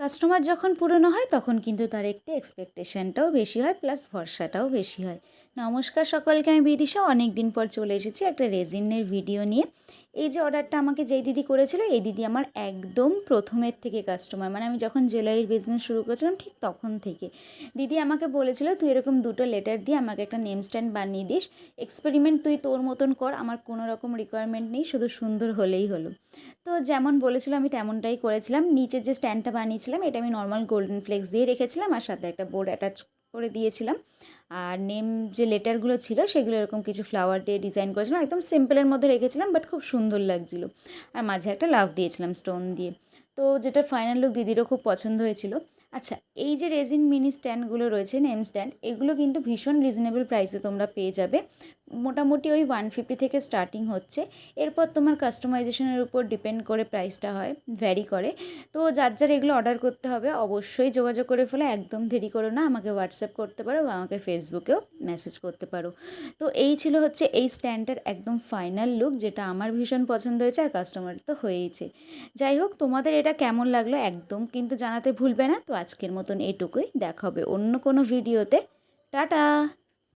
Customer যখন পুরনো হয় তখন কিন্তু তার একটু এক্সপেকটেশনটাও বেশি হয়, প্লাস ভরসাটাও বেশি হয়। নমস্কার সকলকে, আমি বিদিশা অনেক দিন পর চলে এসেছি একটা রেজিনের ভিডিও নিয়ে। এই যে অর্ডারটা আমাকে যেই দিদি করেছিল, এই দিদি আমার একদম প্রথমের থেকে কাস্টমার, মানে আমি যখন জুয়েলারির বিজনেস শুরু করেছিলাম ঠিক তখন থেকে। দিদি আমাকে বলেছিল, তুই এরকম দুটো লেটার দিয়ে আমাকে একটা নেম স্ট্যান্ড বানিয়ে দিস, এক্সপেরিমেন্ট তুই তোর মতন কর, আমার কোনো রকম রিকোয়ারমেন্ট নেই, শুধু সুন্দর হলেই হলো। তো যেমন বলেছিল আমি তেমনটাই করেছিলাম। নিচের যে স্ট্যান্ডটা বানিয়েছিলাম এটা আমি নর্মাল গোল্ডেন ফ্লেক্স দিয়ে রেখেছিলাম, আর সাথে একটা বোর্ড অ্যাটাচ করে দিয়েছিলাম। আর নেম যে লেটারগুলো ছিল সেগুলো এরকম কিছু ফ্লাওয়ার দিয়ে ডিজাইন করেছিলাম, একদম সিম্পলের মধ্যে রেখেছিলাম, বাট খুব সুন্দর লাগছিলো। আর মাঝে একটা লাভ দিয়েছিলাম স্টোন দিয়ে। তো যেটা ফাইনাল লুক দিদিরও খুব পছন্দ হয়েছিল। আচ্ছা, এই যে রেজিন মিনি স্ট্যান্ডগুলো রয়েছে, নেম স্ট্যান্ড, এগুলো কিন্তু ভীষণ রিজনেবল প্রাইসে তোমরা পেয়ে যাবে। মোটামুটি ওই 150 থেকে স্টার্টিং হচ্ছে। এরপর তোমার কাস্টমাইজেশনের উপর ডিপেন্ড করে প্রাইসটা হয়, ভ্যারি করে। তো যার যার এগুলো অর্ডার করতে হবে অবশ্যই যোগাযোগ করে ফেলে, একদম দেরি করো না। আমাকে হোয়াটসঅ্যাপ করতে পারো বা আমাকে ফেসবুকেও মেসেজ করতে পারো। তো এই ছিল হচ্ছে এই স্ট্যান্ডটার একদম ফাইনাল লুক, যেটা আমার ভীষণ পছন্দ হয়েছে, আর কাস্টমার তো হয়েইছে। যাই হোক, তোমাদের এটা কেমন লাগলো একদম কিন্তু জানাতে ভুলবে না। তো আজকের মতন এটুকুই, দেখা হবে অন্য কোনো ভিডিওতে। টাটা।